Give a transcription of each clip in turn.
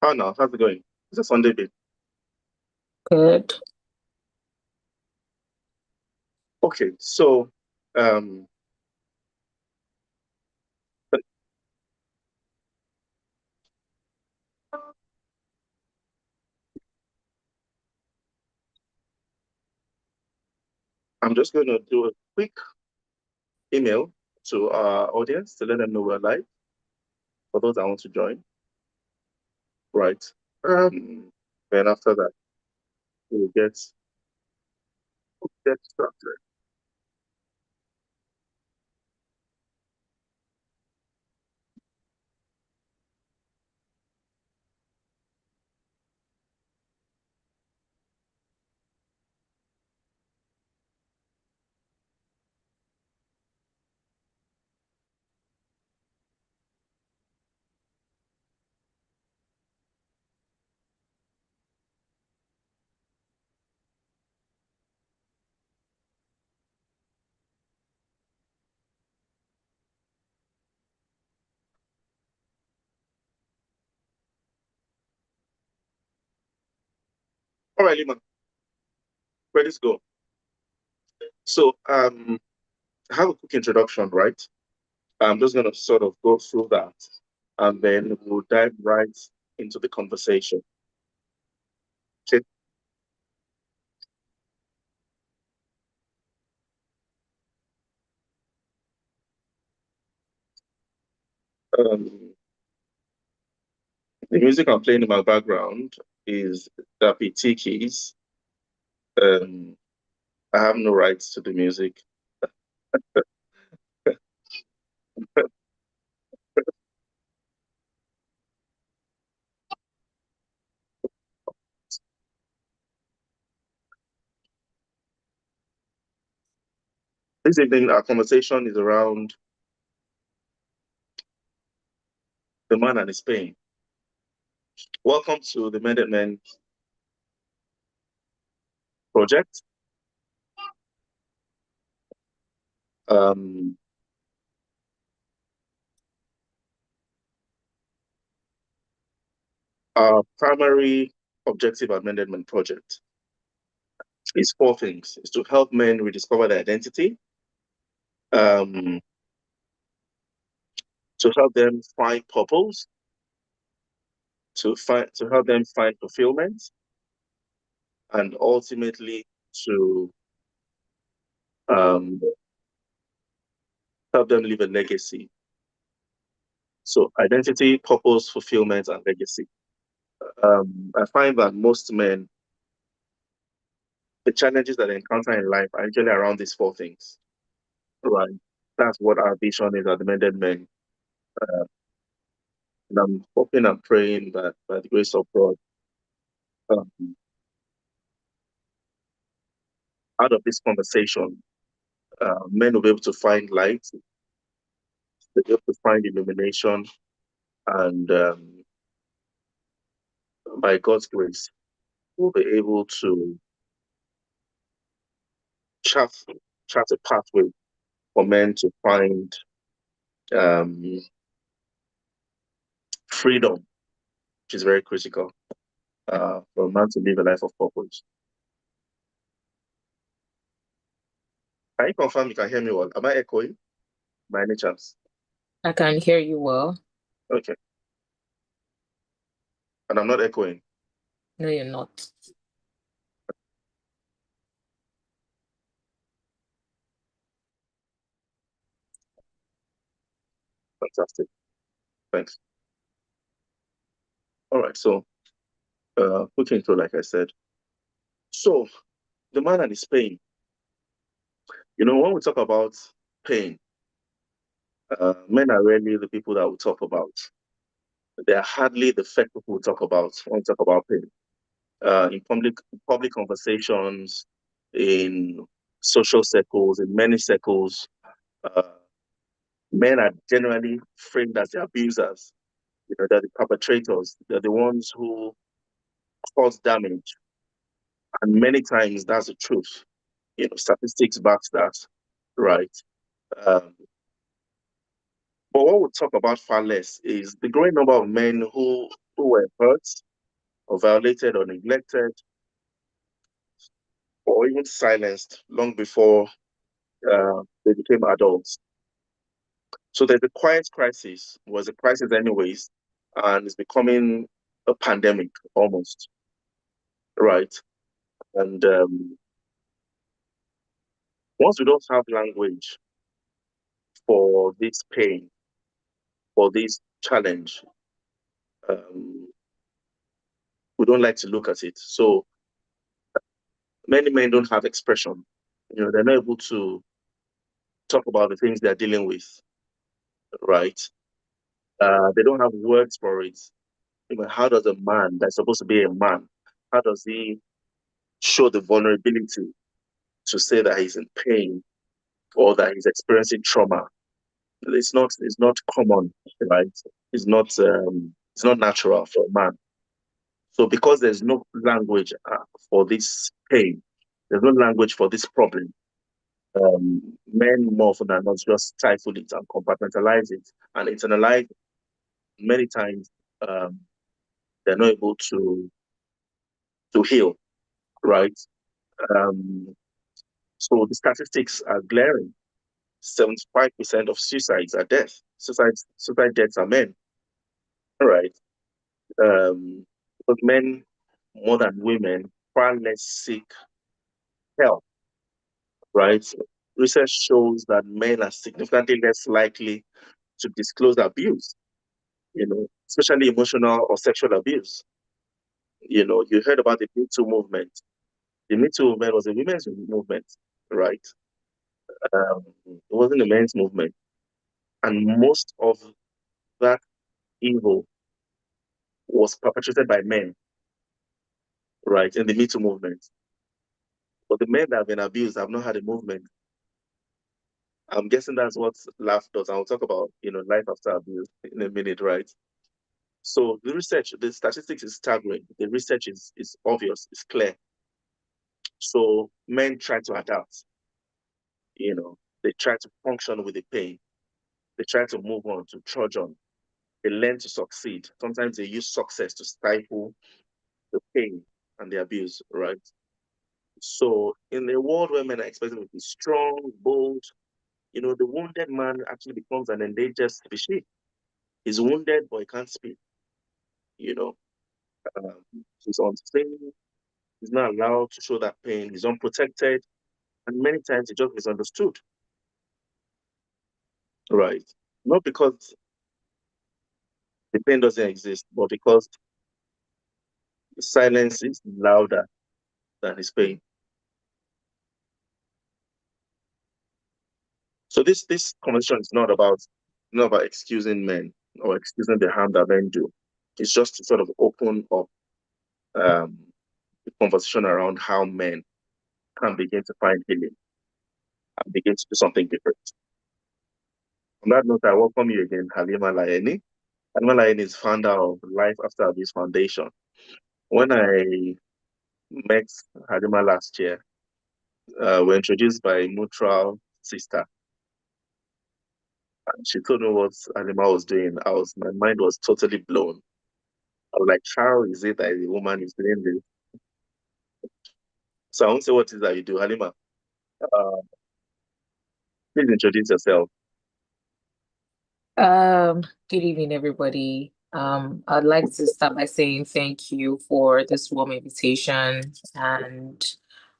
How now? How's it going? It's a Sunday bit. Good. Okay, so um, I'm just going to do a quick email to our audience to let them know we're live for those that want to join. Right. Then after that, we'll get started. All right, Lima, ready to go. So I have a quick introduction, right? I'm just going to sort of go through that, and then we'll dive right into the conversation. Okay. Um, the music I'm playing in my background is Dappy Tiki's. Um, I have no rights to the music. This evening, our conversation is around the man and his pain. Welcome to the Mended Men project. Um, our primary objective at Mended Men project is four things: is to help men rediscover their identity, um, to help them find purpose, to help them find fulfillment, and ultimately to um, help them leave a legacy. So identity, purpose, fulfillment, and legacy. I find that most men, the challenges that they encounter in life are usually around these four things. Right. That's what our vision is at the Mended Men. And I'm hoping and praying that by the grace of God, um, out of this conversation, men will be able to find light, they'll be able to find illumination, and by God's grace, we'll be able to chart, chart a pathway for men to find um, freedom, which is very critical for a man to live a life of purpose. Can you confirm you can hear me well? Am I echoing by any chance? I can hear you well. Okay. And I'm not echoing. No, you're not. Fantastic. Thanks. All right. So, quick intro, like I said. So, the man and his pain. When we talk about pain, men are rarely the people that we talk about. They are hardly the first people we talk about when we talk about pain. In public conversations, in social circles, in many circles, uh, men are generally framed as the abusers. They're the perpetrators. They're the ones who cause damage. And many times that's the truth. Statistics backs that, right? Um, but what we'll talk about far less is the growing number of men who who were hurt or violated or neglected or even silenced long before they became adults. So there's a quiet crisis, was a crisis anyways, and it's becoming a pandemic almost, right? And once we don't have language for this pain, for this challenge, um, we don't like to look at it. So many men don't have expression. They're not able to talk about the things they're dealing with, right? They don't have words for it. How does a man that's supposed to be a man, how does he show the vulnerability to say that he's in pain or that he's experiencing trauma? It's not common, right? It's not natural for a man. So because there's no language for this pain, there's no language for this problem. Men more often than not just stifle it and compartmentalize it and internalize it. Many times um, they're not able to heal, right? Um, so the statistics are glaring. 75% of suicides are death. Suicide deaths are men, all right? But men, more than women, far less seek help, right? Research shows that men are significantly less likely to disclose abuse, especially emotional or sexual abuse. You heard about the Me Too movement. The Me Too movement was a women's movement, right? It wasn't a men's movement. And most of that evil was perpetrated by men, right, in the Me Too movement. But the men that have been abused have not had a movement. I'm guessing that's what laugh does. And we'll talk about, life after abuse in a minute, right? So the statistics is staggering. The research is obvious, it's clear. So men try to adapt, they try to function with the pain. They try to move on, to trudge on. They learn to succeed. Sometimes they use success to stifle the pain and the abuse, right? So in a world where men are expected to be strong, bold, the wounded man actually becomes an endangered species. He's wounded, but he can't speak, you know. He's unseen, he's not allowed to show that pain, he's unprotected, and many times he's just misunderstood, right? Not because the pain doesn't exist, but because silence is louder than his pain. So this conversation is not about excusing men or excusing the harm that men do. It's just to sort of open up um, the conversation around how men can begin to find healing and begin to do something different. On that note, I welcome you again, Halima Laeni. Halima Laeni is founder of Life After Abuse Foundation. When I met Halima last year, we were introduced by a mutual sister. And she told me what Halima was doing. My mind was totally blown. I was like, how is it that a woman is doing this? So I won't say what it is that you do. Halima, uh, please introduce yourself. Good evening, everybody. I'd like to start by saying thank you for this warm invitation and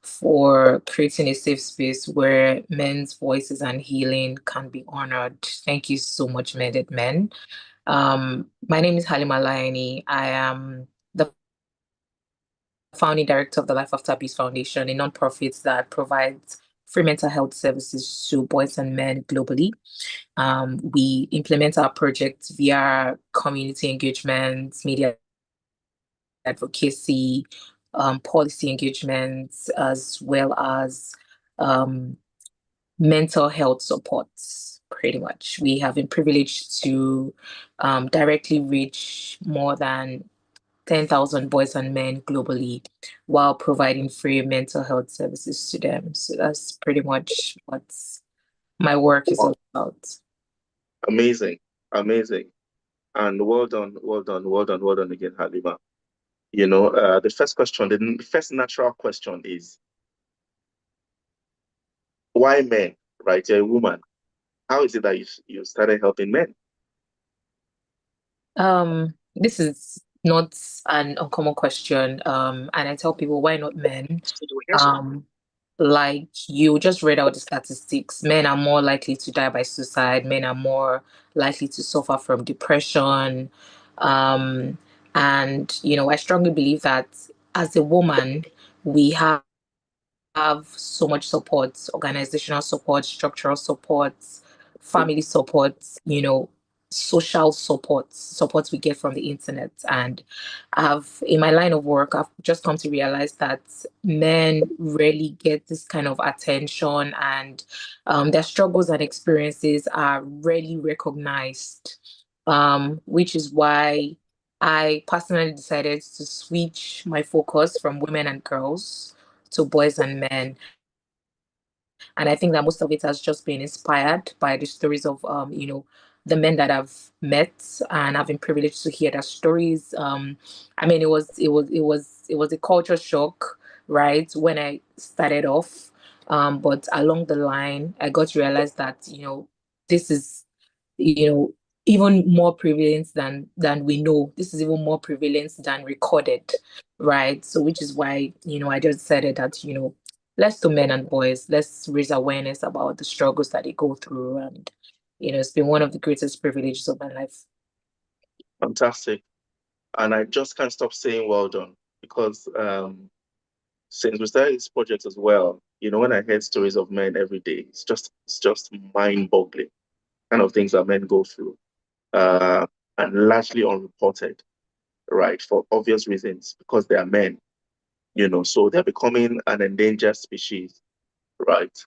for creating a safe space where men's voices and healing can be honored. Thank you so much, Mended Men. My name is Halima Laini. I am the founding director of the Life After Abuse Foundation, a nonprofit that provides free mental health services to boys and men globally. We implement our projects via community engagement, media advocacy, policy engagements, as well as um, mental health supports, pretty much. We have been privileged to directly reach more than 10,000 boys and men globally while providing free mental health services to them. So that's pretty much what my work is Wow, all about. amazing, amazing. And well done, well done, well done, well done again, Halima. The first question, the first natural question is why men, right? You're a woman. How is it that you started helping men? This is not an uncommon question. And I tell people, why not men? Um, like you just read out the statistics, men are more likely to die by suicide, men are more likely to suffer from depression. Um, and I strongly believe that as a woman, we have so much support, organizational support, structural support, family support, social support we get from the internet. And in my line of work, I've just come to realize that men rarely get this kind of attention, and their struggles and experiences are rarely recognized. Which is why I personally decided to switch my focus from women and girls to boys and men. And I think that most of it has just been inspired by the stories of, the men that I've met, and I've been privileged to hear their stories. I mean, it was a culture shock, right, when I started off. But along the line, I got to realize that, this is, you know, even more prevalent than we know. This is even more prevalent than recorded, right? So, which is why, I just decided that, let's do men and boys, let's raise awareness about the struggles that they go through. And, it's been one of the greatest privileges of my life. Fantastic. And I just can't stop saying well done because since we started this project as well, when I heard stories of men every day, it's just mind-boggling kind of things that men go through, uh, and largely unreported, right? For obvious reasons, because they are men, so they're becoming an endangered species, right?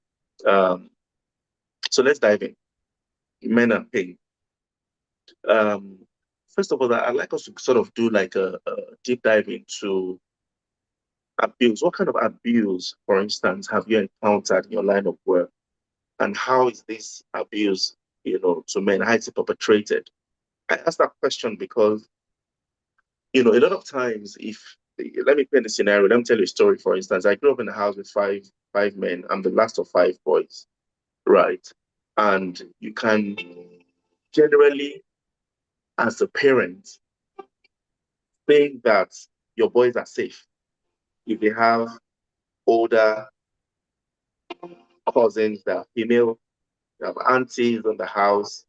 Um, so let's dive in. Men and pain. Um, First of all, I'd like us to sort of do like a deep dive into abuse. What kind of abuse, for instance, have you encountered in your line of work? And how is this abuse, to men, how is it perpetrated? I ask that question because, a lot of times, if let me paint a scenario, let me tell you a story, for instance. I grew up in a house with five men. I'm the last of five boys, right? And you can generally, as a parent, think that your boys are safe if they have older cousins that are female, you have aunties in the house.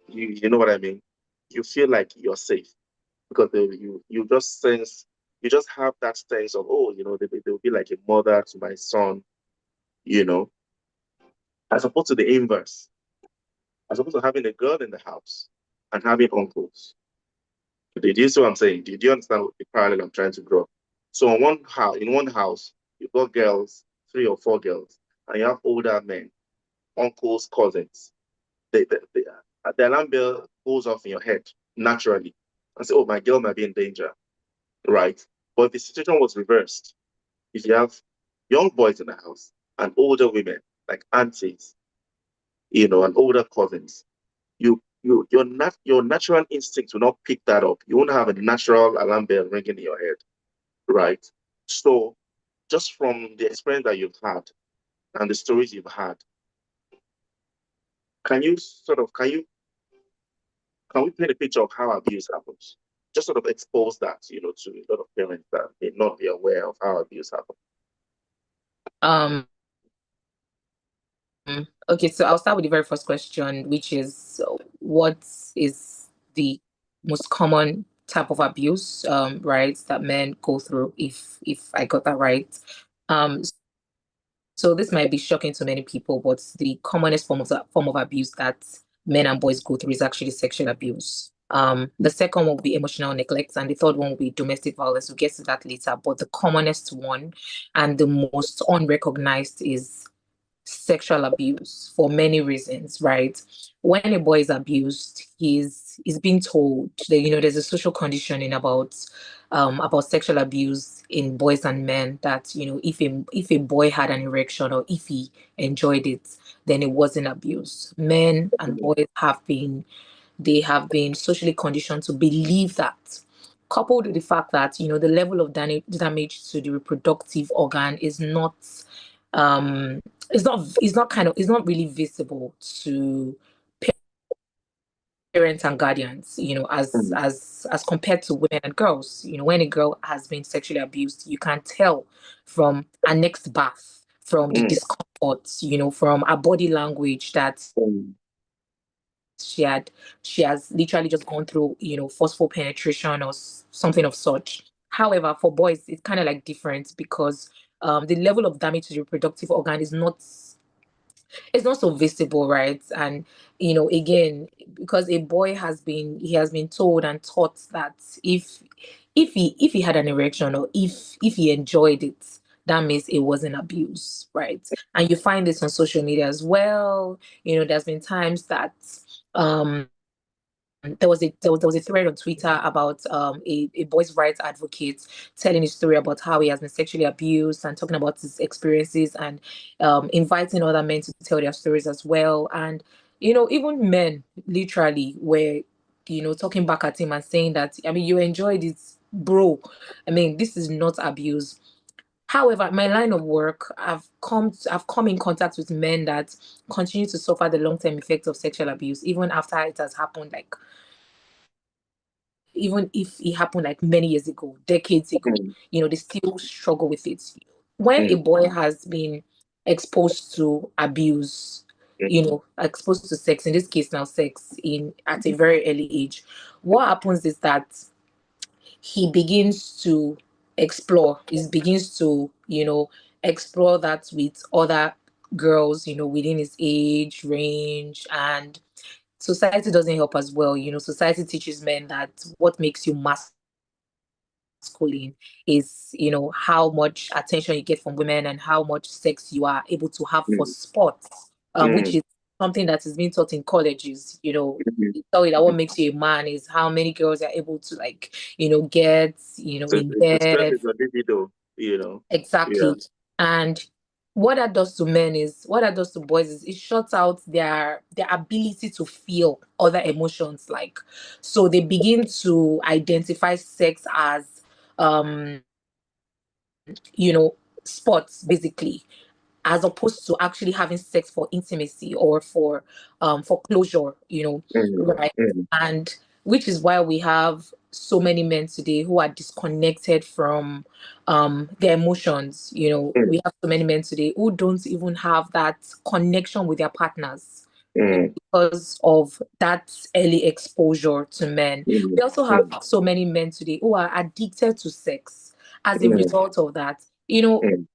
You know what I mean? You feel like you're safe because you just sense, you just have that sense of, oh, they'll be like a mother to my son, you know, as opposed to the inverse, as opposed to having a girl in the house and having uncles. Do you see what I'm saying? Do you understand the parallel I'm trying to draw? So in one house, you've got girls, 3 or 4 girls, and you have older men, uncles, cousins. The alarm bell goes off in your head naturally and say, oh, my girl might be in danger, right? But if the situation was reversed, if you have young boys in the house and older women, like aunties, and older cousins, your natural instinct will not pick that up. You won't have a natural alarm bell ringing in your head, right? So just from the experience that you've had and the stories you've had, can we paint a picture of how abuse happens? Just sort of expose that, to a lot of parents that may not be aware of how abuse happens. Um, okay, so I'll start with the very first question, which is what is the most common type of abuse, right, that men go through, if I got that right. Um, so this might be shocking to many people, but the commonest form of abuse that men and boys go through is actually sexual abuse. The second one will be emotional neglect, and the third one will be domestic violence. We'll get to that later. But the commonest one and the most unrecognized is sexual abuse for many reasons, right? When a boy is abused, he's being told that there's a social conditioning about sexual abuse in boys and men that if a boy had an erection or if he enjoyed it, then it wasn't abuse. Men and boys have been they have been socially conditioned to believe that, coupled with the fact that, the level of damage to the reproductive organ um is not really visible to parents and guardians, mm, as compared to women and girls. When a girl has been sexually abused, you can tell from her next bath, from the mm, discomfort, from her body language, that mm, she has literally just gone through, forceful penetration or something of such. However, for boys, it's kind of like different, because the level of damage to the reproductive organ is not, it's not so visible, right? And again, because a boy has been told and taught that if he had an erection, or if he enjoyed it, that means it wasn't abuse, right? And you find this on social media as well. There's been times that um there was a thread on Twitter about a boys' rights advocate telling his story about how he has been sexually abused, and talking about his experiences, and inviting other men to tell their stories as well. And even men literally were talking back at him and saying that, I mean, you enjoyed it, bro. I mean, this is not abuse. However, my line of work, I've come in contact with men that continue to suffer the long-term effects of sexual abuse, even after it has happened, like, even if it happened like many years ago, decades ago, mm, they still struggle with it. When a mm, boy has been exposed to abuse, exposed to sex, in this case now sex, in at a very early age, what happens is that he begins to begins to, explore that with other girls, within his age range. And society doesn't help as well. Society teaches men that what makes you masculine is, how much attention you get from women, and how much sex you are able to have for mm, sports, which mm, is something that is being taught in colleges. mm. They tell you that what makes you a man is how many girls are able to, like, get, So in it bed. stretches a libido. Yeah. Exactly. And what that does to boys is it shuts out their ability to feel other emotions, like, so they begin to identify sex as um sports, basically, as opposed to actually having sex for intimacy, or for closure, Mm, right? mm, And which is why we have so many men today who are disconnected from their emotions. We mm, have so many men today who don't even have that connection with their partners, mm, because of that early exposure to men. mm, We also have mm, so many men today who are addicted to sex as a mm, result of that. You know, mm,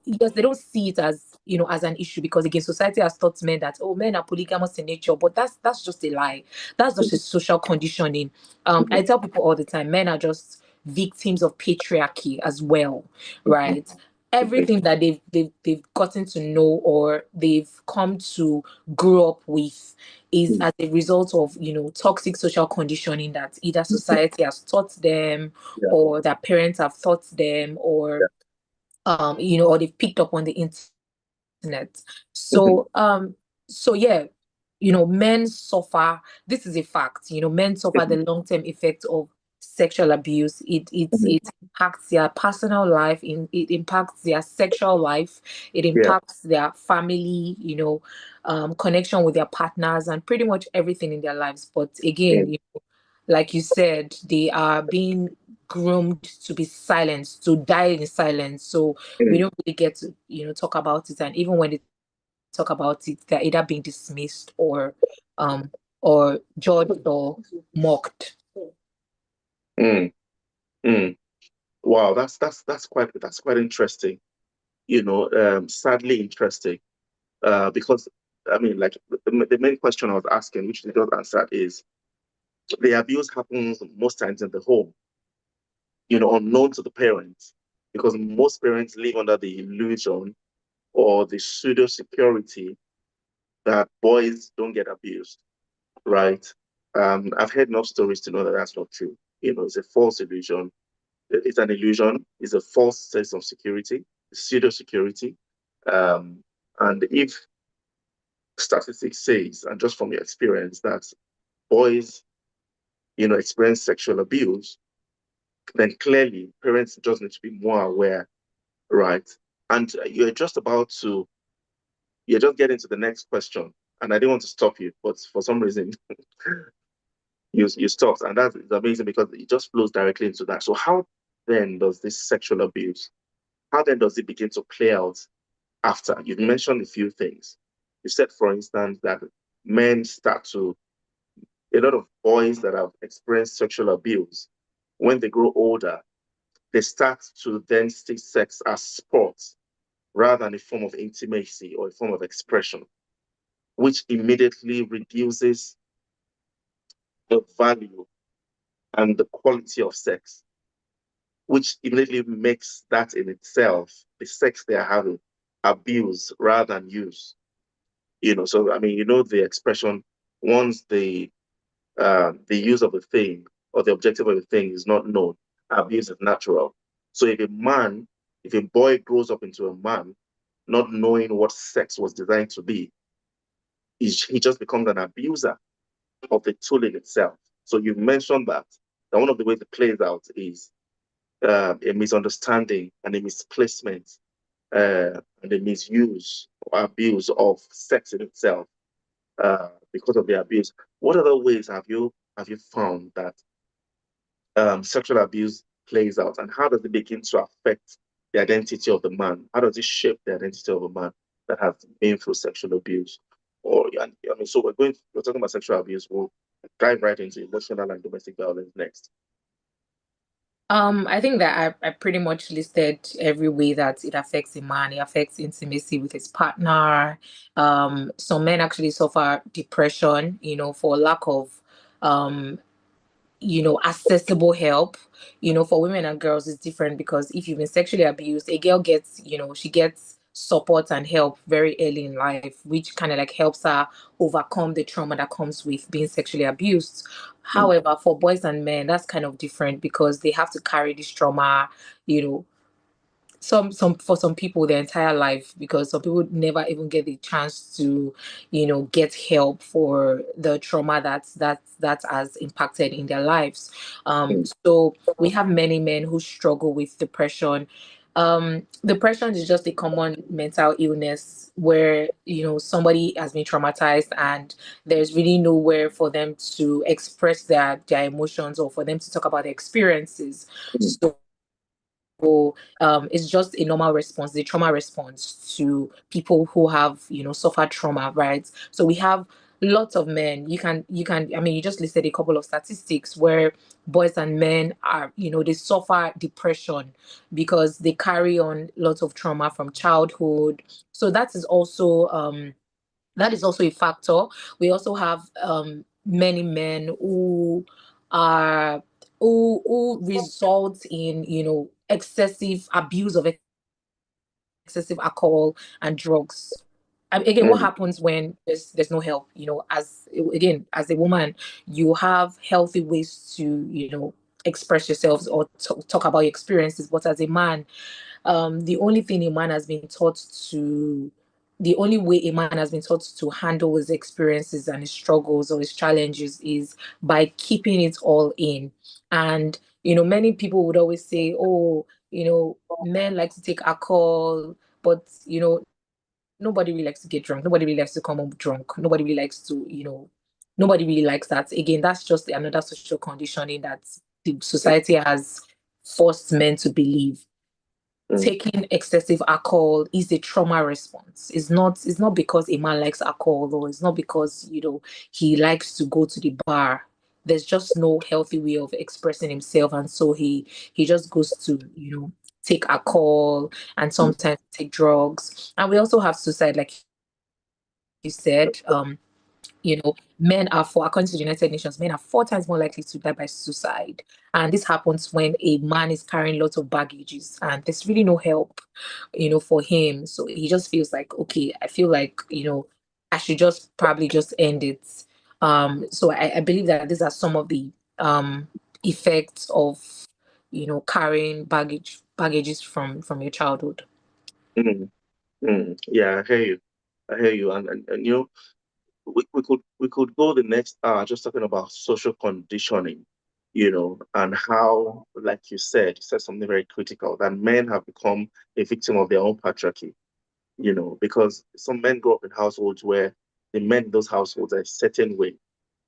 yes, they don't see it as, as an issue, because again, society has taught men that, oh, men are polygamous in nature, but that's just a lie. That's just a social conditioning. I mm, tell people all the time, men are just victims of patriarchy as well, mm, right? Everything that they've gotten to know, or they've come to grow up with, is mm, as a result of, toxic social conditioning that either mm. society has taught them, Yeah. or their parents have taught them, Yeah. or they've picked up on the internet. Mhm, So yeah, men suffer. This is a fact. Men suffer the mhm, long-term effects of sexual abuse. mhm. It impacts their personal life, it impacts their sexual life, it Yeah. impacts their family, connection with their partners, and pretty much everything in their lives. But again, Mm, like you said, they are being groomed to be silenced, to die in silence. So we mm, don't really get to, talk about it. And even when they talk about it, they're either being dismissed, um or judged, or mocked. mm, mm. Wow, that's quite interesting. Sadly interesting. Because I mean, like the main question I was asking, which they don't answer, is the abuse happens most times in the home, unknown to the parents, because most parents live under the illusion or the pseudo security that boys don't get abused, right? I've heard enough stories to know that that's not true. It's a false illusion. It's an illusion. It's a false sense of security, pseudo security. And if statistics says, and just from your experience, that boys, experience sexual abuse, then clearly parents just need to be more aware, right? And you're just getting to the next question. And I didn't want to stop you, but for some reason you stopped. And that is amazing because it just flows directly into that. So how then does this sexual abuse, how then does it begin to play out after? You've mentioned a few things. You said, for instance, that men start to, a lot of boys that have experienced sexual abuse, when they grow older, they start to then see sex as sport rather than a form of intimacy or a form of expression, which immediately reduces the value and the quality of sex, which immediately makes that in itself, the sex they are having, abuse rather than use. So I mean, the expression, once the use of a thing or the objective of a thing is not known, abuse is natural. So if a boy grows up into a man, not knowing what sex was designed to be, he just becomes an abuser of the tool in itself. So you mentioned that one of the ways it plays out is a misunderstanding and a misplacement and a misuse or abuse of sex in itself because of the abuse. What other ways have you found that sexual abuse plays out, and how does it begin to affect the identity of the man? How does it shape the identity of a man that has been through sexual abuse? I mean, so we're talking about sexual abuse. We'll dive right into emotional and domestic violence next. I think that I pretty much listed every way that it affects a man. It affects intimacy with his partner. Some men actually suffer depression, for lack of um accessible help. For women and girls it's different, because if you've been sexually abused, a girl gets, she gets support and help very early in life, which kind of like helps her overcome the trauma that comes with being sexually abused. Mm, However, for boys and men, that's kind of different, because they have to carry this trauma, you know some for some people their entire life, because some people never even get the chance to get help for the trauma that has impacted in their lives. mm, So we have many men who struggle with depression. Depression is just a common mental illness where somebody has been traumatized, and there's really nowhere for them to express their emotions, or for them to talk about their experiences. mm, So it's just a normal response, the trauma response to people who have, suffered trauma, right? So we have lots of men. I mean, you just listed a couple of statistics where boys and men are, they suffer depression because they carry on lots of trauma from childhood. So that is also a factor. We also have many men are who result in excessive abuse of excessive alcohol and drugs. Again, what mm, happens when there's no help? As a woman, you have healthy ways to express yourselves or talk about your experiences, but as a man, the only thing a man has been taught to the only way a man has been taught to handle his experiences and his struggles or his challenges is by keeping it all in. And many people would always say, oh, men like to take alcohol, but nobody really likes to get drunk, nobody really likes to come home drunk, nobody really likes that. Again, that's just another social conditioning that the society has forced men to believe. mm, Taking excessive alcohol is a trauma response. It's not because a man likes alcohol, or it's not because he likes to go to the bar. There's just no healthy way of expressing himself, and so he just goes to take alcohol and mm, sometimes take drugs. And we also have suicide, like you said. Men are, for according to the United Nations, men are 4 times more likely to die by suicide. And this happens when a man is carrying lots of baggages and there's really no help, for him. So he just feels like, okay, I feel like, I should just probably just end it. So I believe that these are some of the effects of, carrying baggages from your childhood. mm, mm. Yeah, I hear you. I hear you. And we could go the next hour just talking about social conditioning, and how, like you said something very critical, that men have become a victim of their own patriarchy, because some men grow up in households where the men in those households are a certain way,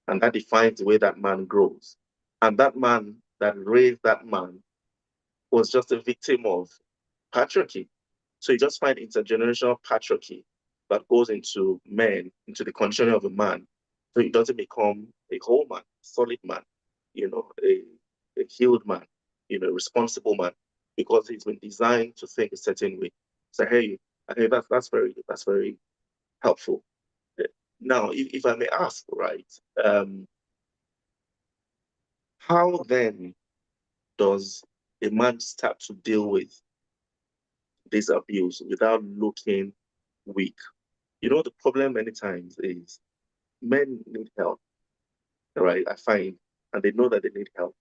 and that defines the way that man grows. And that man that raised that man was just a victim of patriarchy. So you just find intergenerational patriarchy that goes into men, into the conditioning of a man. So he doesn't become a whole man, solid man, a healed man, a responsible man, because he's been designed to think a certain way. So hey, I think that's very helpful. Now, if I may ask, right, how then does a man start to deal with this abuse without looking weak? The problem many times is men need help, right? I find, and they know that they need help,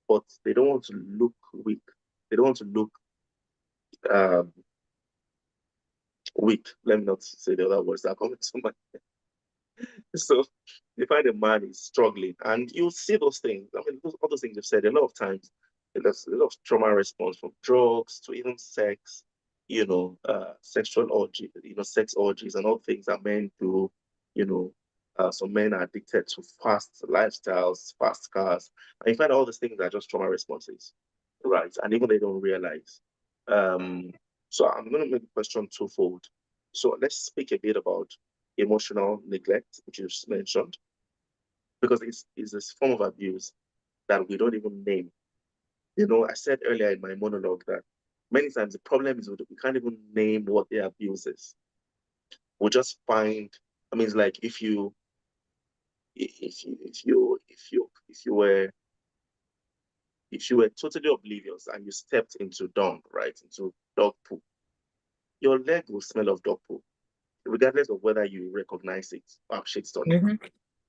but they don't want to look weak. They don't want to look um, weak. Let me not say the other words that are coming to mind. So you find a man is struggling, and you see those things. I mean, all those things you've said a lot of times. There's a lot of trauma response from drugs to even sex, sexual orgy, sex orgies and all things that men do. You know, some men are addicted to fast lifestyles, fast cars, and you find all these things are just trauma responses, right? And even they don't realize. Um, so I'm going to make the question twofold. So let's speak a bit about emotional neglect, which you just mentioned, because it's this form of abuse that we don't even name. I said earlier in my monologue that many times the problem is we can't even name what the abuse is. We just find, I mean, it's like if you were totally oblivious and you stepped into dung, right, into dog poop, your leg will smell of dog poop, regardless of whether you recognize it or appreciate it or not. Mm-hmm.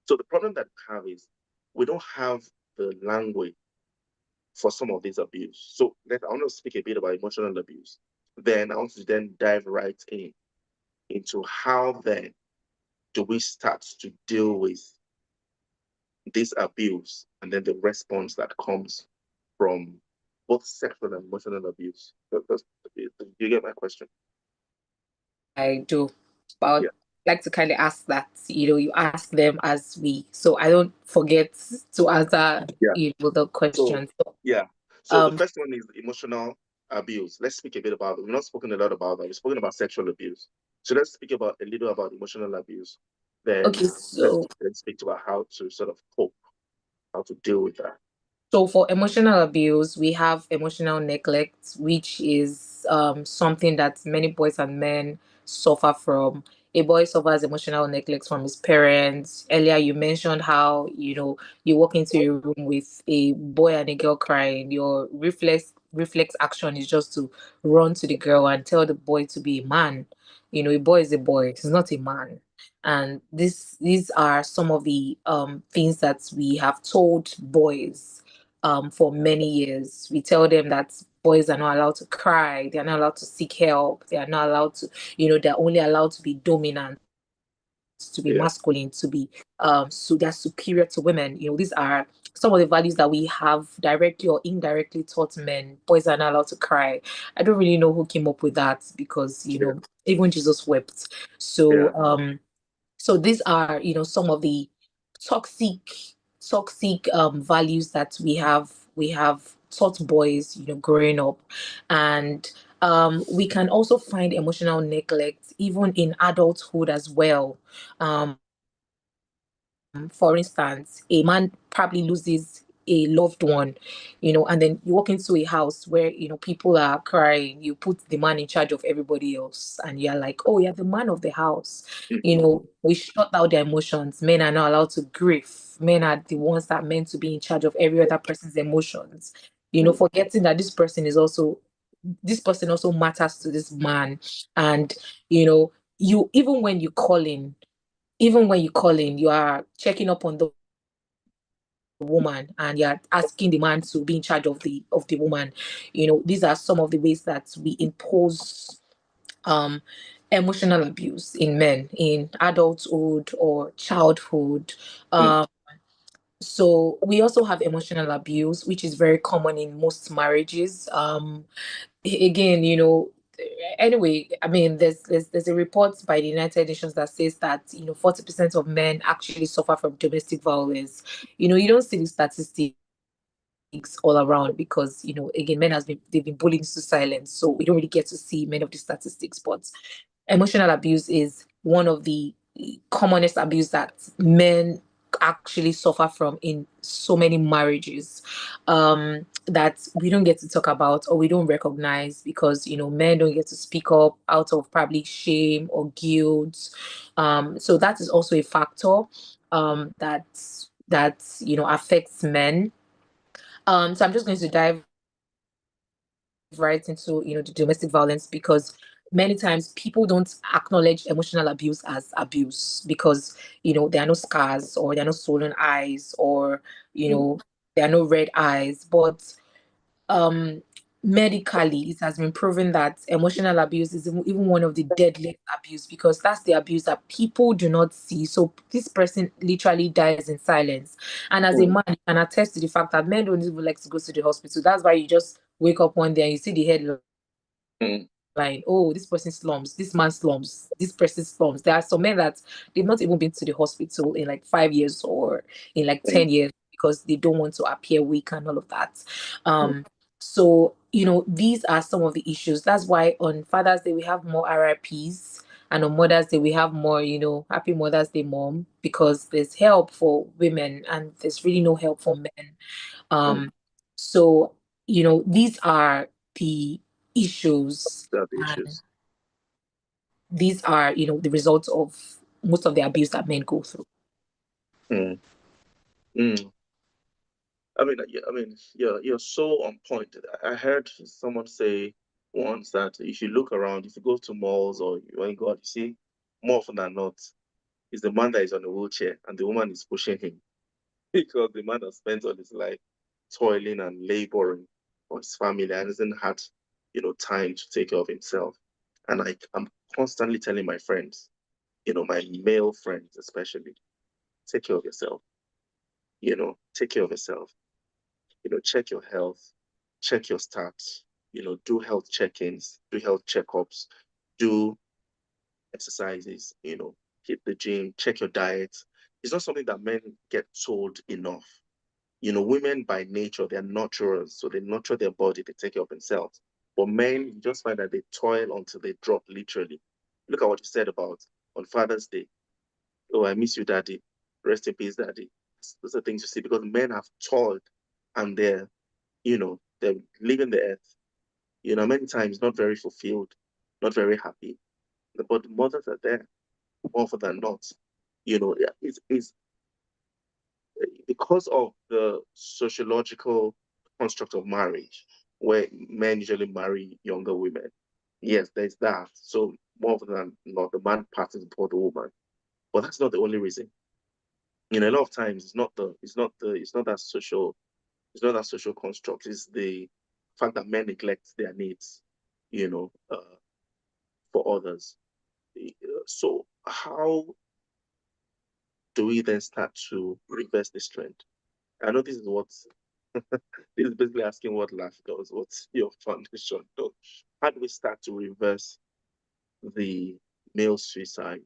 So the problem that we have is we don't have the language for some of this abuse. So I want to speak a bit about emotional abuse. Then I want to then dive right into how then do we start to deal with this abuse and then the response that comes from both sexual and emotional abuse. Do you get my question? I do. But I Yeah, would like to kind of ask that, you ask them as we, so I don't forget to answer, yeah. the So, question. So, yeah. So the um, first one is emotional abuse. Let's speak a bit about it. We've not spoken a lot about that. We've spoken about sexual abuse. So let's speak about a little about emotional abuse. Then okay, let's so then speak about how to sort of cope, how to deal with that. So for emotional abuse, we have emotional neglect, which is something that many boys and men suffer from. A boy suffers emotional neglect from his parents. Earlier, you mentioned how you walk into a room with a boy and a girl crying. Your reflex action is just to run to the girl and tell the boy to be a man. A boy is a boy; he's not a man. And these are some of the things that we have told boys for many years. We tell them that boys are not allowed to cry, they are not allowed to seek help, they are not allowed to, they're only allowed to be dominant, to be Yeah, masculine, to be so they're superior to women. These are some of the values that we have directly or indirectly taught men. Boys are not allowed to cry. I don't really know who came up with that because yeah, even Jesus wept. yeah, So these are, some of the toxic, toxic values that we have taught boys, growing up. And we can also find emotional neglect even in adulthood as well. For instance, a man probably loses a loved one, and then you walk into a house where people are crying. You put the man in charge of everybody else, and you're like, oh, you're the man of the house. We shut out their emotions. Men are not allowed to grieve. Men are the ones that are meant to be in charge of every other person's emotions. mm, Forgetting that this person also matters to this man. And you even when you call in, you are checking up on the woman and you're asking the man to be in charge of the woman. These are some of the ways that we impose emotional abuse in men in adulthood or childhood. mm, Um, so we also have emotional abuse, which is very common in most marriages. Again, anyway, I mean, there's a report by the United Nations that says that 40% of men actually suffer from domestic violence. You don't see the statistics all around because again, men has been they've been bullied into silence, so we don't really get to see many of the statistics. But emotional abuse is one of the commonest abuse that men actually suffer from in so many marriages, that we don't get to talk about or we don't recognize because men don't get to speak up out of probably shame or guilt. So that is also a factor that affects men. So I'm just going to dive right into the domestic violence because many times people don't acknowledge emotional abuse as abuse because there are no scars or there are no swollen eyes or you mm. know there are no red eyes. But um medically it has been proven that emotional abuse is even one of the deadliest abuse because that's the abuse that people do not see. So this person literally dies in silence, and as a Mm, man you can attest to the fact that men don't even like to go to the hospital. That's why you just wake up one day and you see the headline, mm, oh, this person slums, this man slums, this person slums. There are some men that they've not even been to the hospital in like 5 years or in like mm, 10 years because they don't want to appear weak and all of that. mm, So these are some of the issues. That's why on Father's Day we have more RIPs, and on Mother's Day we have more Happy Mother's Day, mom, because there's help for women and there's really no help for men. mm. So, these are the issues, That are the and issues. these are, the results of most of the abuse that men go through. Mm, mm. I mean, yeah, I mean, you're so on point. I heard someone say once that if you look around, if you go to malls or when you go out, you see more often than not, is the man that is on a wheelchair and the woman is pushing him because the man has spent all his life toiling and laboring for his family and hasn't had, time to take care of himself. And I'm constantly telling my friends, my male friends especially, take care of yourself, take care of yourself, check your health, check your stats, do health check-ins, do health checkups, do exercises, hit the gym, check your diet. It's not something that men get told enough. Women by nature, they're nurturers, so they nurture their body, they take care of themselves. But men, you just find that they toil until they drop, literally. Look at what you said about on Father's Day. Oh, I miss you, daddy. Rest in peace, daddy. Those are things you see because men have toiled and they're leaving the earth, many times not very fulfilled, not very happy. But the mothers are there more often than not. Yeah, it's because of the sociological construct of marriage, where men usually marry younger women. Yes, there's that. So more often than not, the man passes before the woman. But that's not the only reason. A lot of times it's not that social construct. It's the fact that men neglect their needs, for others. So how do we then start to reverse this trend? I know this is what this is basically asking what life does. What's your foundation? So how do we start to reverse the male suicide,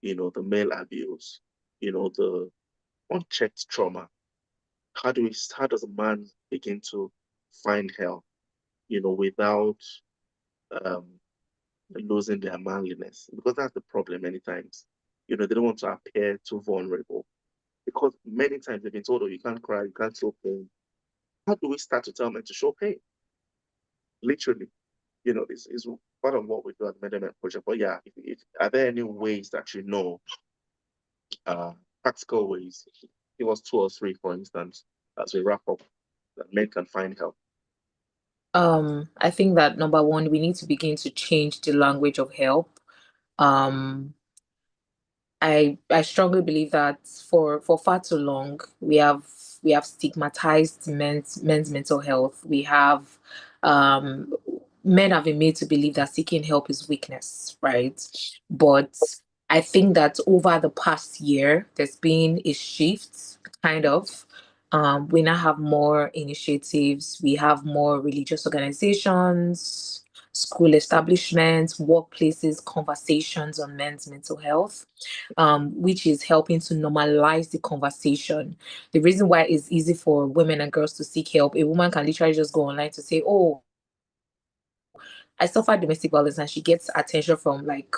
the male abuse, the unchecked trauma? How does a man begin to find help, without um losing their manliness? Because that's the problem many times. They don't want to appear too vulnerable. Because many times they've been told, oh, you can't cry, you can't show pain. How do we start to tell men to show pain? Literally, this is part of what we do at the Medemen Project. But yeah, are there any ways that uh, practical ways? Give us two or three, for instance, as we wrap up, that men can find help. I think that number one, we need to begin to change the language of help. Um, I strongly believe that for far too long we have stigmatized men's mental health. Um men have been made to believe that seeking help is weakness, right? But I think that over the past year, there's been a shift, kind of. We now have more initiatives, we have more religious organizations, school establishments, workplaces, conversations on men's mental health, which is helping to normalize the conversation. The reason why it's easy for women and girls to seek help, a woman can literally just go online to say, "Oh, I suffered domestic violence," and she gets attention from like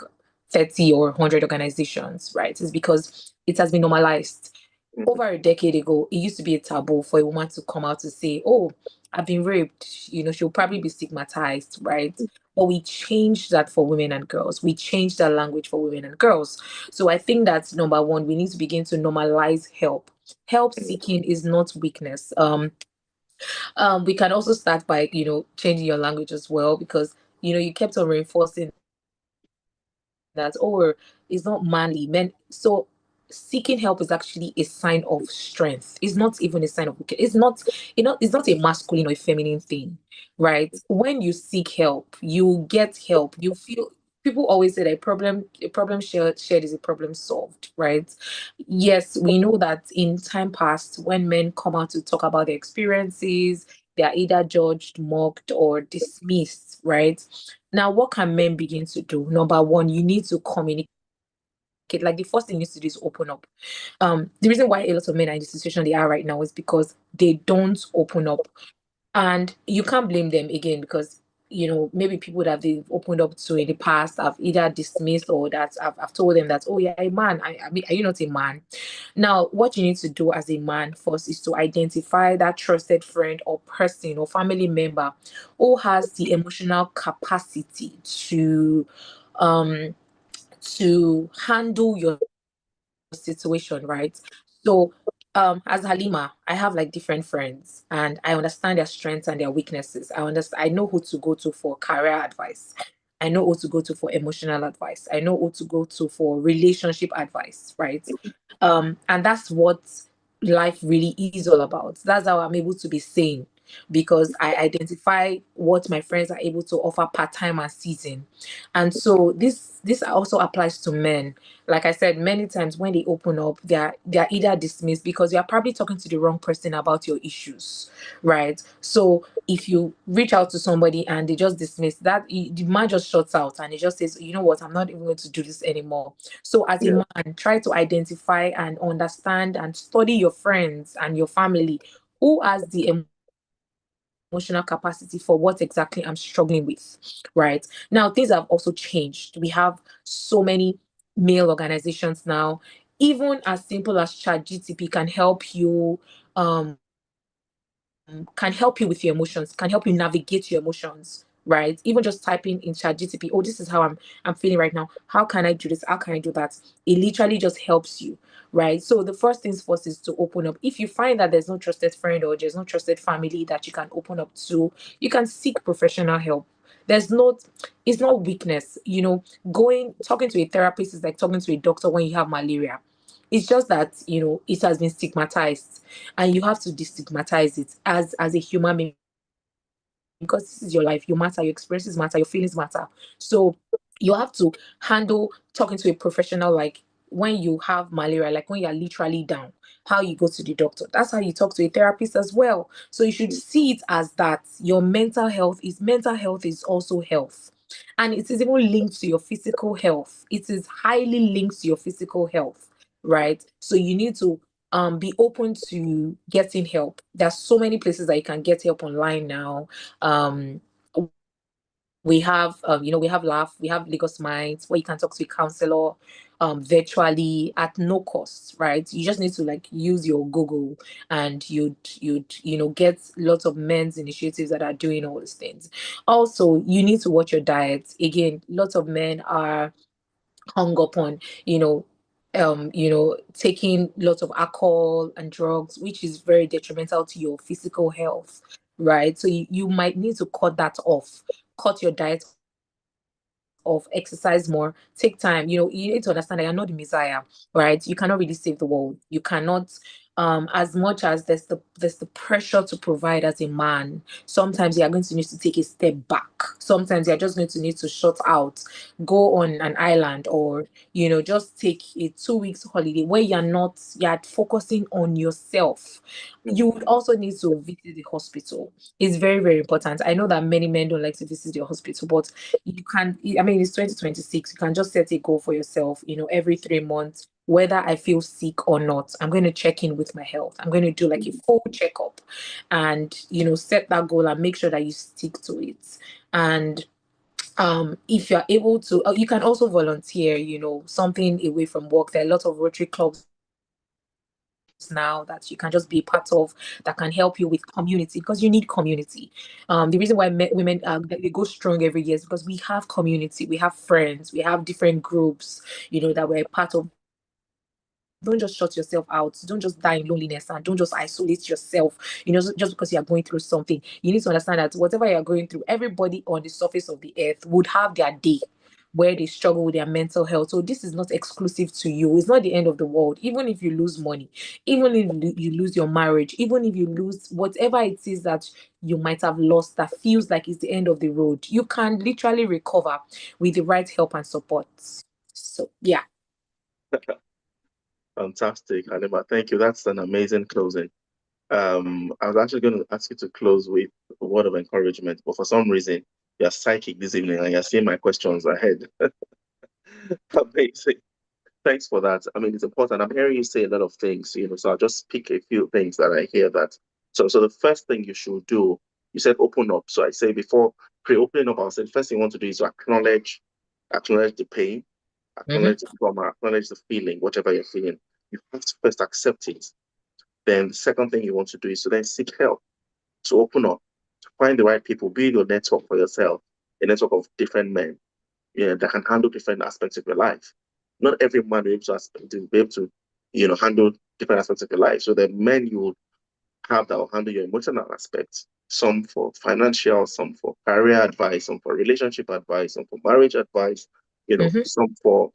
30 or 100 organizations, right? It's because it has been normalized. Over a Mhm. decade ago, it used to be a taboo for a woman to come out to say, "Oh, I've been raped." She'll probably be stigmatized, right? But we changed that for women and girls. We changed that language for women and girls. So I think that's number one. We need to begin to normalize help. Help seeking is not weakness. We can also start by, changing your language as well, because, you kept on reinforcing that, oh, it's not manly. So seeking help is actually a sign of strength. It's not even a sign of weakness. It's not a masculine or a feminine thing, right? When you seek help, you get help. You feel People always say that a problem shared is a problem solved, right? Yes, we know that in time past, when men come out to talk about their experiences, they are either judged, mocked, or dismissed, right? Now, what can men begin to do? Number one, you need to communicate. Like, the first thing you need to do is open up. The reason why a lot of men are in the situation they are right now is because they don't open up. And you can't blame them again, because maybe people that they've opened up to in the past have either dismissed, or that I've told them that, "Oh, you're a man. I mean, are you not a man?" Now, what you need to do as a man first is to identify that trusted friend or person or family member who has the emotional capacity um to handle your situation, right? So, as Halima, I have like different friends, and I understand their strengths and their weaknesses. I know who to go to for career advice. I know who to go to for emotional advice. I know who to go to for relationship advice, right? And that's what life really is all about. That's how I'm able to be sane, because I identify what my friends are able to offer part time and season. And so this also applies to men. Like I said, many times when they open up, they're either dismissed because you're probably talking to the wrong person about your issues, right? So if you reach out to somebody and they just dismiss that, the man just shuts out and he just says, "You know what, I'm not even going to do this anymore." So as a Yeah. man, try to identify and understand and study your friends and your family who has the emotional capacity for what exactly I'm struggling with, right? Now, things have also changed. We have so many male organizations now. Even as simple as ChatGTP can help you with your emotions, can help you navigate your emotions, right? Even just typing in ChatGTP, "Oh, this is how I'm feeling right now. How can I do this? How can I do that?" It literally just helps you, right? So the first things first is to open up. If you find that there's no trusted friend or there's no trusted family that you can open up to, you can seek professional help. There's not It's not weakness, going talking to a therapist is like talking to a doctor when you have malaria. It's just that it has been stigmatized, and you have to destigmatize it as a human being, because this is your life. You matter, your experiences matter, your feelings matter. So you have to handle talking to a professional, like when you have malaria, like when you're literally down, how you go to the doctor. That's how you talk to a therapist as well. So you should see it as that your mental health is also health. And it is even linked to your physical health. It is highly linked to your physical health, right? So you need to be open to getting help. There's so many places that you can get help online now. We have Lagos Minds, where you can talk to a counselor virtually at no cost, right? You just need to like use your Google, and you'd get lots of men's initiatives that are doing all these things. Also, you need to watch your diet. Again, lots of men are hung up on, taking lots of alcohol and drugs, which is very detrimental to your physical health, right? So you might need to cut that off, cut your diet off, exercise more, take time. You need to understand that you're not the Messiah, right? You cannot really save the world. You cannot as much as there's the pressure to provide as a man, sometimes you're going to need to take a step back. Sometimes you're just going to need to shut out, go on an island, or just take a 2 weeks holiday where you're focusing on yourself. Mm. You would also need to visit the hospital. It's very, very important. I know that many men don't like to visit the hospital, but you can, I mean, it's 2026. You can just set a goal for yourself, every 3 months, whether I feel sick or not. I'm going to check in with my health. I'm going to do like a full checkup and, set that goal and make sure that you stick to it. And if you're able to, you can also volunteer, something away from work. There are a lot of Rotary clubs now that you can just be a part of, that can help you with community, because you need community. The reason why women they go strong every year is because we have community, we have friends, we have different groups, that we're a part of. Don't just shut yourself out. Don't just die in loneliness, and don't just isolate yourself, just because you are going through something. You need to understand that whatever you are going through, everybody on the surface of the earth would have their day where they struggle with their mental health. So this is not exclusive to you. It's not the end of the world. Even if you lose money, even if you lose your marriage, even if you lose whatever it is that you might have lost that feels like it's the end of the road, you can literally recover with the right help and support. So yeah. Fantastic, Halima. Thank you. That's an amazing closing. I was actually going to ask you to close with a word of encouragement, but for some reason, you're psychic this evening and you're seeing my questions ahead. Amazing. Thanks for that. I mean, it's important. I'm hearing you say a lot of things, so I'll just pick a few things that I hear that. So the first thing you should do, you said open up. So I say before pre-opening up, I'll say the first thing you want to do is to acknowledge the pain, Mm-hmm. acknowledge the trauma, acknowledge the feeling, whatever you're feeling. You have to first accept it. Then the second thing you want to do is to then seek help, to open up, to find the right people, build your network for yourself, a network of different men, that can handle different aspects of your life. Not every man will be able to, handle different aspects of your life. So the men you will have that will handle your emotional aspects, some for financial, some for career advice, some for relationship advice, some for marriage advice, Mm-hmm. some for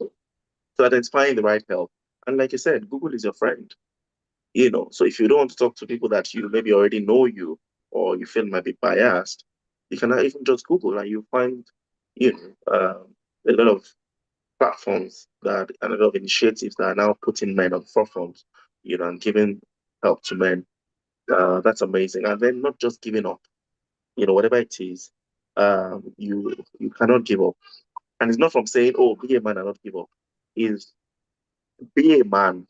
identifying the right help. And like you said, Google is your friend. So if you don't want to talk to people that you maybe already know you or you feel might be biased, you can even just Google and you find, a lot of platforms that and a lot of initiatives that are now putting men on the forefront, and giving help to men. That's amazing. And then not just giving up, whatever it is, you cannot give up. And it's not from saying, "Oh, be a man and not give up." Is be a man,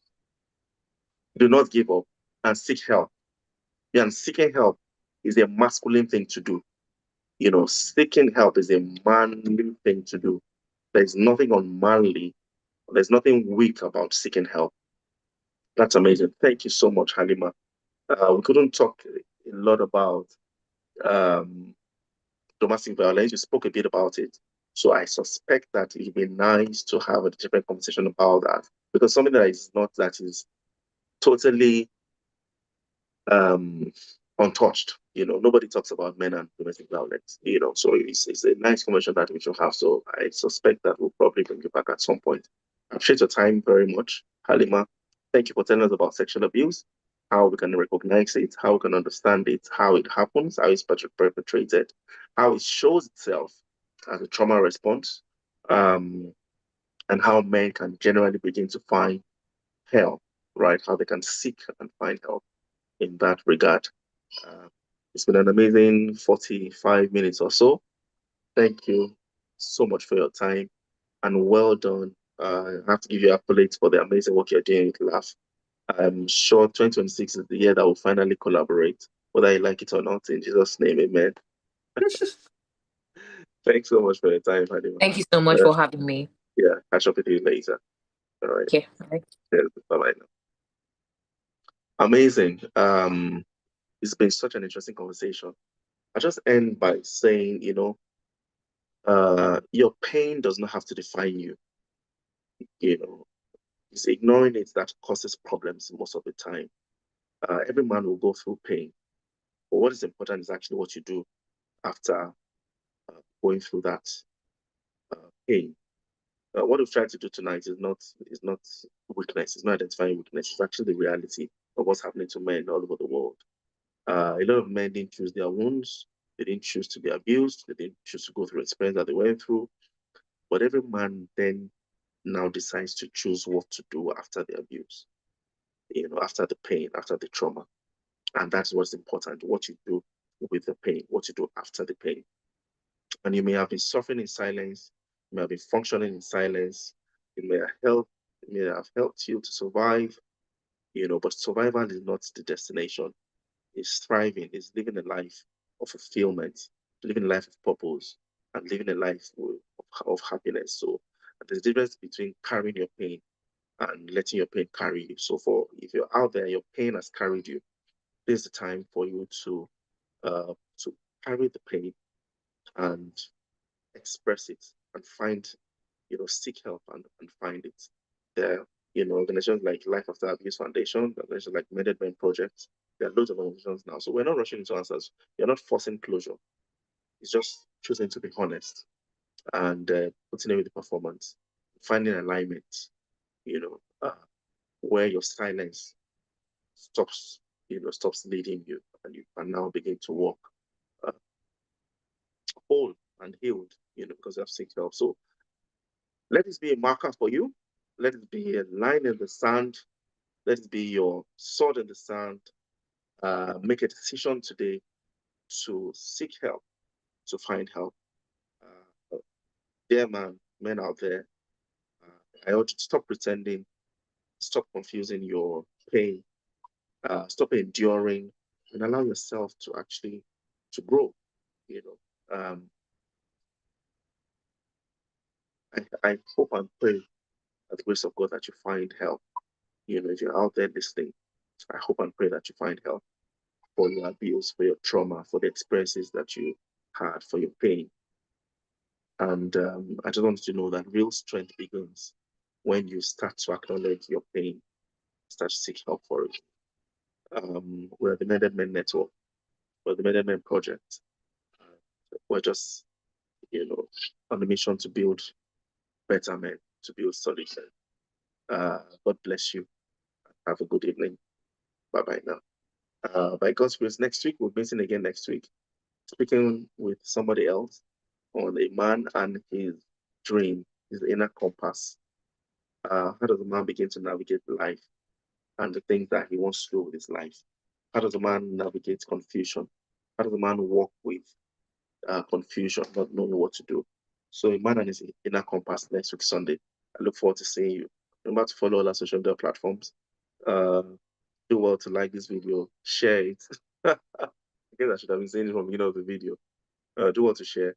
do not give up, and seek help. Yeah, and seeking help is a masculine thing to do. Seeking help is a manly thing to do. There's nothing unmanly, there's nothing weak about seeking help. That's amazing. Thank you so much, Halima. We couldn't talk a lot about um, domestic violence. You spoke a bit about it. So I suspect that it'd be nice to have a different conversation about that, because something that is totally um, untouched. Nobody talks about men and domestic violence. So it's a nice conversation that we should have. So I suspect that we'll probably bring you back at some point. I appreciate your time very much, Halima. Thank you for telling us about sexual abuse, how we can recognize it, how we can understand it, how it happens, how it's perpetrated, how it shows itself as a trauma response, um, and how men can generally begin to find help, right? How they can seek and find help in that regard. Uh, it's been an amazing 45 minutes or so. Thank you so much for your time and well done. I have to give you accolades for the amazing work you're doing with Laugh. I'm sure 2026 is the year that we'll finally collaborate, whether you like it or not. In Jesus' name, amen. Thanks so much for your time, Halima. Thank you so much Uh, for having me. yeah, catch up with you later. All right. Okay. Bye. Bye bye now. Amazing. It's been such an interesting conversation. I just end by saying, your pain does not have to define you. You know, it's ignoring it that causes problems most of the time. Every man will go through pain, but what is important is actually what you do after going through that pain. What we've tried to do tonight is not weakness. It's not identifying weakness. It's actually the reality. of what's happening to men all over the world. A lot of men didn't choose their wounds. They didn't choose to be abused. They didn't choose to go through experience that they went through. But every man then now decides to choose what to do after the abuse, after the pain, after the trauma. And that's what's important, what you do with the pain, what you do after the pain. And you may have been suffering in silence, you may have been functioning in silence, it may have helped you to survive, but survival is not the destination. It's thriving, it's living a life of fulfillment, living a life of purpose, and living a life of happiness. So there's a difference between carrying your pain and letting your pain carry you. So if you're out there, your pain has carried you, this is the time for you to carry the pain and express it and find, seek help and find it. There, organizations like Life After Abuse Foundation, organizations like Mended Men Project, there are loads of organizations now. So we're not rushing into answers. You're not forcing closure. It's just choosing to be honest and putting in with the performance, finding alignment, you know, uh, where your silence stops, stops leading you, and you can now begin to walk uh, whole and healed, because you have seeked help. So let this be a marker for you. Let it be a line in the sand. Let it be your sword in the sand. Make a decision today to seek help, to find help. Dear men out there, I urge you to stop pretending, stop confusing your pain, stop enduring, and allow yourself to actually to grow. You know, I hope and pray at the grace of God that you find help. If you're out there listening, I hope and pray that you find help for your abuse, for your trauma, for the experiences that you had, for your pain. And I just want you to know that real strength begins when you start to acknowledge your pain, start to seek help for it. We're the Mended Men Network, we're the Mended Men Project. We're just, on a mission to build better men, to build solid men. God bless you. Have a good evening. Bye-bye now. By God's grace, next week, we're meeting again next week, speaking with somebody else on a man and his dream, his inner compass. How does a man begin to navigate life and the things that he wants to do with his life? How does a man navigate confusion? How does a man walk with confusion, not knowing what to do? So a man and his inner compass next week, Sunday. I look forward to seeing you. Remember to follow all our social media platforms. Do well to like this video, share it. I guess I should have been saying it from the beginning of the video. Do well to share